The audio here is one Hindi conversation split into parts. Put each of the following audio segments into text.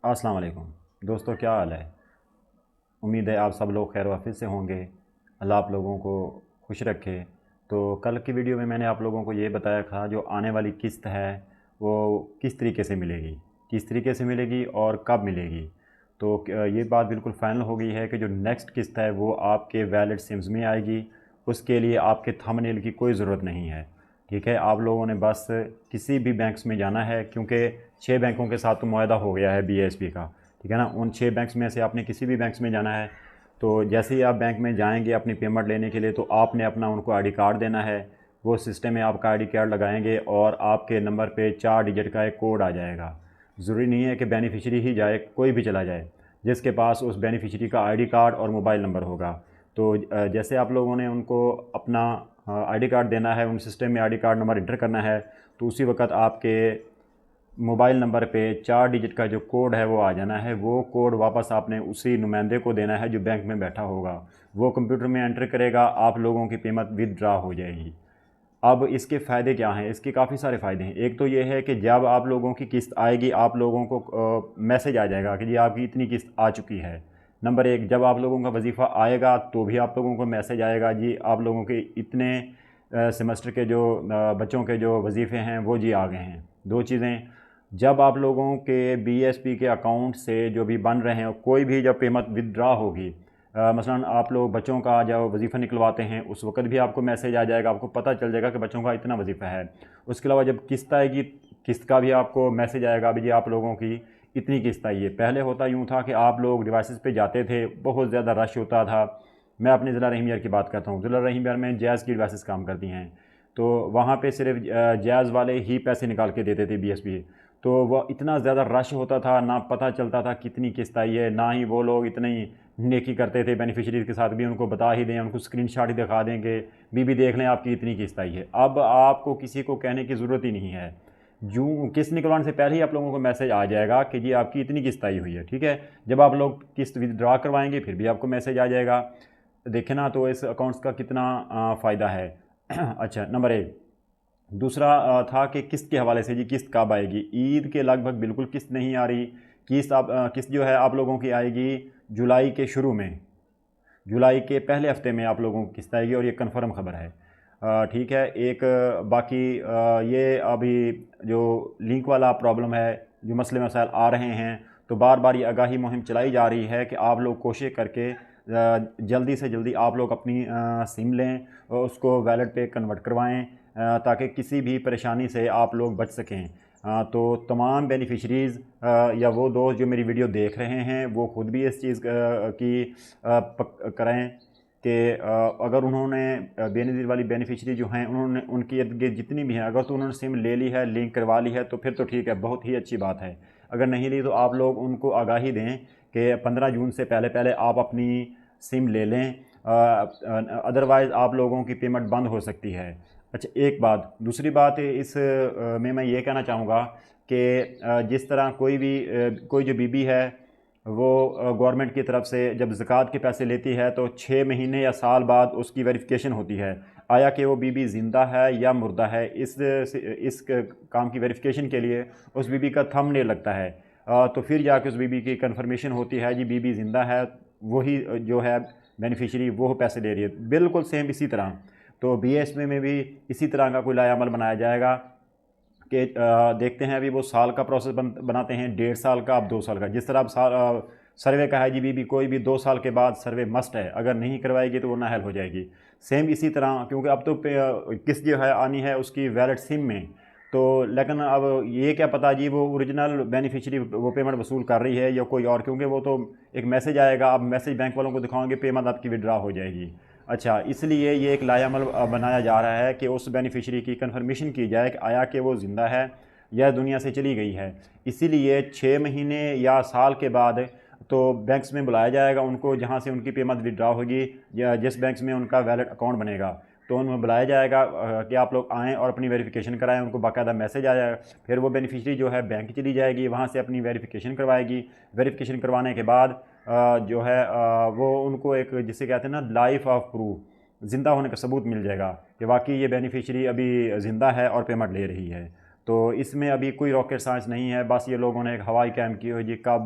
अस्सलाम वालेकुम दोस्तों, क्या हाल है। उम्मीद है आप सब लोग खैर वाफिस से होंगे। अल्लाह आप लोगों को खुश रखे। तो कल की वीडियो में मैंने आप लोगों को ये बताया था जो आने वाली किस्त है वो किस तरीके से मिलेगी, किस तरीके से मिलेगी और कब मिलेगी। तो ये बात बिल्कुल फ़ाइनल हो गई है कि जो नेक्स्ट किस्त है वो आपके वैलिड सिम्स में आएगी। उसके लिए आपके थंबनेल की कोई ज़रूरत नहीं है। ठीक है, आप लोगों ने बस किसी भी बैंक्स में जाना है, क्योंकि 6 बैंकों के साथ तो मुआहदा हो गया है बीएसपी का। ठीक है ना, उन 6 बैंक्स में से आपने किसी भी बैंक्स में जाना है। तो जैसे ही आप बैंक में जाएंगे अपनी पेमेंट लेने के लिए, तो आपने अपना उनको आईडी कार्ड देना है। वो सिस्टम में आपका आईडी कार्ड लगाएंगे और आपके नंबर पे 4 डिजिट का एक कोड आ जाएगा। ज़रूरी नहीं है कि बेनिफिशियरी ही जाए, कोई भी चला जाए जिसके पास उस बेनिफिशियरी का आईडी कार्ड और मोबाइल नंबर होगा। तो जैसे आप लोगों ने उनको अपना आईडी कार्ड देना है, उन सिस्टम में आईडी कार्ड नंबर इंटर करना है, तो उसी वक्त आपके मोबाइल नंबर पे 4 डिजिट का जो कोड है वो आ जाना है। वो कोड वापस आपने उसी नुमाइंदे को देना है जो बैंक में बैठा होगा। वो कंप्यूटर में एंटर करेगा, आप लोगों की पेमेंट विदड्रा हो जाएगी। अब इसके फ़ायदे क्या हैं? इसके काफ़ी सारे फ़ायदे हैं। एक तो ये है कि जब आप लोगों की किस्त आएगी, आप लोगों को मैसेज आ जाएगा कि जी आपकी इतनी किस्त आ चुकी है। नंबर एक, जब आप लोगों का वजीफ़ा आएगा तो भी आप लोगों को मैसेज आएगा जी आप लोगों के इतने सेमेस्टर के जो बच्चों के जो वजीफ़े हैं वो जी आ गए हैं। दो चीज़ें, जब आप लोगों के बीएसपी के अकाउंट से जो भी बन रहे हैं, कोई भी जब पेमेंट विदड्रा होगी, मसलन आप लोग बच्चों का जब वजीफ़ा निकलवाते हैं उस वक्त भी आपको मैसेज आ जाएगा, आपको पता चल जाएगा कि बच्चों का इतना वजीफ़ा है। उसके अलावा जब किस्त आएगी, किस्त का भी आपको मैसेज आएगा भी जी आप लोगों की इतनी किस्त आई है। पहले होता यूँ था कि आप लोग डिवाइसेस पे जाते थे, बहुत ज़्यादा रश होता था। मैं अपने ज़िला रहीम यार की बात करता हूँ। ज़िला रहीम यार में जैज़ की डिवाइसेस काम करती हैं, तो वहाँ पे सिर्फ जैज़ वाले ही पैसे निकाल के देते थे बीएसपी। तो वह इतना ज़्यादा रश होता था, ना पता चलता था कितनी किस्त आई है, ना ही वो लोग इतनी नेकी करते थे बेनिफिशरीज़ के साथ भी, उनको बता ही दें, उनको स्क्रीनशॉट ही दिखा देंगे बीबी देख लें आपकी इतनी किस्त आई है। अब आपको किसी को कहने की ज़रूरत ही नहीं है। जूँ किस्त निकलवाने से पहले ही आप लोगों को मैसेज आ जाएगा कि जी आपकी इतनी किस्त आई हुई है। ठीक है, जब आप लोग किस्त विदड्रा करवाएंगे फिर भी आपको मैसेज आ जाएगा। देखें ना, तो इस अकाउंट्स का कितना फ़ायदा है। अच्छा, नंबर एक। दूसरा था कि किस्त के हवाले से, जी किस्त कब आएगी। ईद के लगभग बिल्कुल किस्त नहीं आ रही। किस्त जो है आप लोगों की आएगी जुलाई के शुरू में, जुलाई के पहले हफ्ते में आप लोगों की किस्त आएगी, और ये कन्फर्म ख़बर है। ठीक है। एक बाकी ये अभी जो लिंक वाला प्रॉब्लम है, जो मसले मसाइल आ रहे हैं, तो बार बार ये आगाही मुहिम चलाई जा रही है कि आप लोग कोशिश करके जल्दी से जल्दी आप लोग अपनी सिम लें और उसको वैलेट पे कन्वर्ट करवाएं, ताकि किसी भी परेशानी से आप लोग बच सकें। तो तमाम बेनिफिशरीज़ या वो दोस्त जो मेरी वीडियो देख रहे हैं वो ख़ुद भी इस चीज़ की करें कि अगर उन्होंने बेनज़ीर वाली बेनिफिशरी जो हैं, उन्होंने उनकी इर्द गिर्द जितनी भी हैं, अगर तो उन्होंने सिम ले ली है, लिंक करवा ली है, तो फिर तो ठीक है, बहुत ही अच्छी बात है। अगर नहीं ली तो आप लोग उनको आगाही दें कि 15 जून से पहले पहले आप अपनी सिम ले लें, अदरवाइज़ आप लोगों की पेमेंट बंद हो सकती है। अच्छा, एक बात। दूसरी बात इस में मैं ये कहना चाहूँगा कि जिस तरह कोई जो बीबी है वो गवर्नमेंट की तरफ से जब ज़कात के पैसे लेती है तो 6 महीने या साल बाद उसकी वेरिफिकेशन होती है, आया कि वो बीबी ज़िंदा है या मुर्दा है। इस काम की वेरिफिकेशन के लिए उस बीबी का थंबनेल लगता है। तो फिर जाके उस बीबी की कंफर्मेशन होती है जी बीबी ज़िंदा है, वही जो है बेनिफिशरी वो पैसे ले रही है। बिल्कुल सेम इसी तरह तो बीएसपी में भी इसी तरह का कोई लायामल बनाया जाएगा कि देखते हैं। अभी वो साल का प्रोसेस बनाते हैं, 1.5 साल का, अब 2 साल का। जिस तरह अब सर्वे का है जी बीबी, कोई भी 2 साल के बाद सर्वे मस्ट है, अगर नहीं करवाएगी तो वो नाअहल हो जाएगी। सेम इसी तरह, क्योंकि अब तो किस्त जो है आनी है उसकी वैलिड सिम में, तो लेकिन अब ये क्या पता जी वो ओरिजिनल बेनिफिशरी वो पेमेंट वसूल कर रही है या कोई और, क्योंकि वो तो एक मैसेज आएगा, अब मैसेज बैंक वालों को दिखाओगे, पेमेंट आपकी विड्रा हो जाएगी। अच्छा, इसलिए ये एक लायामल बनाया जा रहा है कि उस बेनिफिशरी की कंफर्मेशन की जाए कि आया कि वो ज़िंदा है या दुनिया से चली गई है। इसीलिए 6 महीने या साल के बाद तो बैंक्स में बुलाया जाएगा उनको, जहाँ से उनकी पेमेंट विड्रा होगी या जिस बैंक्स में उनका वैलिड अकाउंट बनेगा, तो उन्हें बुलाया जाएगा कि आप लोग आएँ और अपनी वेरिफिकेशन कराएं। उनको बाकायदा मैसेज आ जाएगा। फिर वो बेनिफिशरी जो है बैंक चली जाएगी, वहाँ से अपनी वेरिफिकेशन करवाएगी। वेरिफिकेशन करवाने के बाद जो है वो उनको एक जिसे कहते हैं ना लाइफ ऑफ प्रूफ, ज़िंदा होने का सबूत मिल जाएगा कि वाकई ये बेनिफिशरी अभी ज़िंदा है और पेमेंट ले रही है। तो इसमें अभी कोई रॉकेट साइंस नहीं है, बस ये लोगों ने एक हवाई कैम्प की हो जी, कब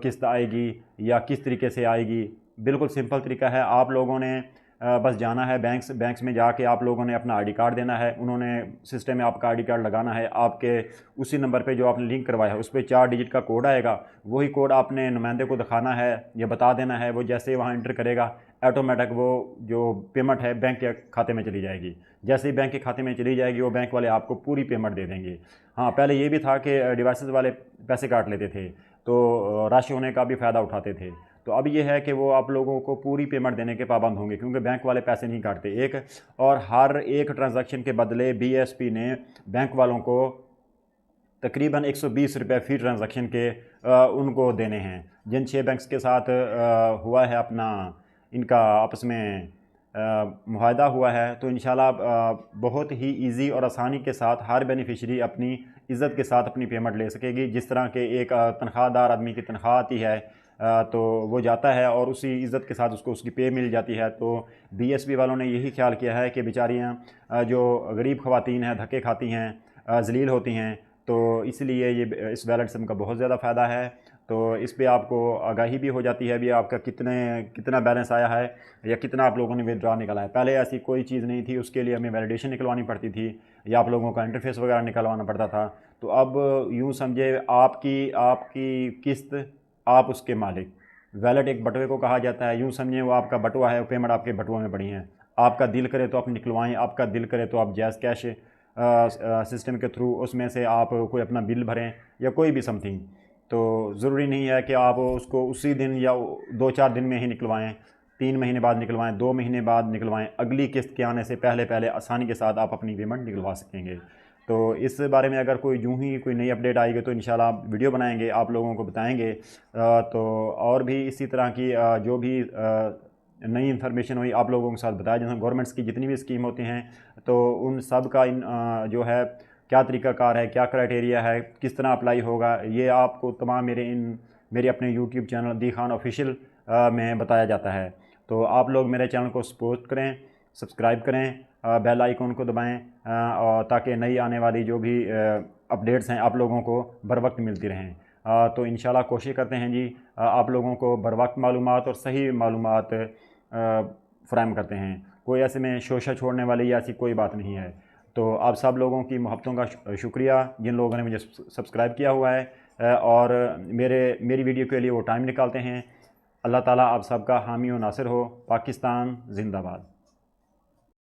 किस्त आएगी या किस तरीके से आएगी। बिल्कुल सिंपल तरीका है, आप लोगों ने बस जाना है बैंक्स में जाके आप लोगों ने अपना आईडी कार्ड देना है, उन्होंने सिस्टम में आपका आईडी कार्ड लगाना है, आपके उसी नंबर पे जो आपने लिंक करवाया है उस पर 4 डिजिट का कोड आएगा, वही कोड आपने नुमाइंदे को दिखाना है या बता देना है। वो जैसे ही वहाँ इंटर करेगा ऑटोमेटिक वो जो पेमेंट है बैंक के खाते में चली जाएगी। जैसे ही बैंक के खाते में चली जाएगी वो बैंक वाले आपको पूरी पेमेंट दे देंगे। हाँ, पहले ये भी था कि डिवाइसेस वाले पैसे काट लेते थे तो राशि होने का भी फ़ायदा उठाते थे। तो अब ये है कि वो आप लोगों को पूरी पेमेंट देने के पाबंद होंगे, क्योंकि बैंक वाले पैसे नहीं काटते एक, और हर एक ट्रांजैक्शन के बदले बीएसपी ने बैंक वालों को तकरीबन 120 रुपये फ़ी ट्रांजैक्शन के उनको देने हैं। जिन 6 बैंक्स के साथ हुआ है अपना इनका आपस में मुआहदा हुआ है, तो इंशाल्लाह बहुत ही इजी और आसानी के साथ हर बेनिफिशरी अपनी इज़्ज़त के साथ अपनी पेमेंट ले सकेगी। जिस तरह के एक तनख्वाहदार आदमी की तनख्वाह आती है तो वो जाता है और उसी इज़्ज़त के साथ उसको उसकी पे मिल जाती है। तो बीएसपी वालों ने यही ख्याल किया है कि बेचारियाँ जो गरीब ख़वातीन हैं, धक्के खाती हैं, ज़लील होती हैं, तो इसलिए ये इस वैलेट से उनका बहुत ज़्यादा फ़ायदा है। तो इस पे आपको आगाही भी हो जाती है भी आपका कितना बैलेंस आया है या कितना आप लोगों ने विड्रॉ निकाला है। पहले ऐसी कोई चीज़ नहीं थी, उसके लिए हमें वैलिडेशन निकलवानी पड़ती थी या आप लोगों का इंटरफेस वगैरह निकलवाना पड़ता था। तो अब यूँ समझे आपकी आपकी किस्त, आप उसके मालिक। वैलेट एक बटुए को कहा जाता है, यूँ समझे वो आपका बटुआ है, वो पेमेंट आपके बटुआ में पड़ी हैं। आपका दिल करे तो आप निकलवाएँ, आपका दिल करे तो आप जैज़ कैश सिस्टम के थ्रू उसमें से आप कोई अपना बिल भरें या कोई भी समथिंग। तो ज़रूरी नहीं है कि आप उसको उसी दिन या 2-4 दिन में ही निकलवाएं, 3 महीने बाद निकलवाएं, 2 महीने बाद निकलवाएं, अगली किस्त के आने से पहले पहले आसानी के साथ आप अपनी पेमेंट निकलवा सकेंगे। तो इस बारे में अगर कोई यूँ ही कोई नई अपडेट आएगी तो इंशाल्लाह वीडियो बनाएंगे, आप लोगों को बताएंगे। तो और भी इसी तरह की जो भी नई इन्फॉर्मेशन हुई आप लोगों के साथ बताया। जैसे गवर्नमेंट्स की जितनी भी स्कीम होती हैं तो उन सब का जो है क्या तरीक़ाकार है, क्या क्राइटेरिया है, किस तरह अप्लाई होगा, ये आपको तमाम मेरे अपने यूट्यूब चैनल दी खान ऑफिशियल में बताया जाता है। तो आप लोग मेरे चैनल को सपोर्ट करें, सब्सक्राइब करें, बेल आइकन को दबाएं और ताकि नई आने वाली जो भी अपडेट्स हैं आप लोगों को बर वक्त मिलती रहें। तो इंशाल्लाह कोशिश करते हैं जी आप लोगों को बर वक्त मालूमात और सही मालूमात फ़राहम करते हैं। कोई ऐसे में शोशा छोड़ने वाली या ऐसी कोई बात नहीं है। तो आप सब लोगों की मोहब्बतों का शुक्रिया जिन लोगों ने मुझे सब्सक्राइब किया हुआ है और मेरी वीडियो के लिए वो टाइम निकालते हैं। अल्लाह ताला आप सबका हामी और नासिर हो। पाकिस्तान ज़िंदाबाद।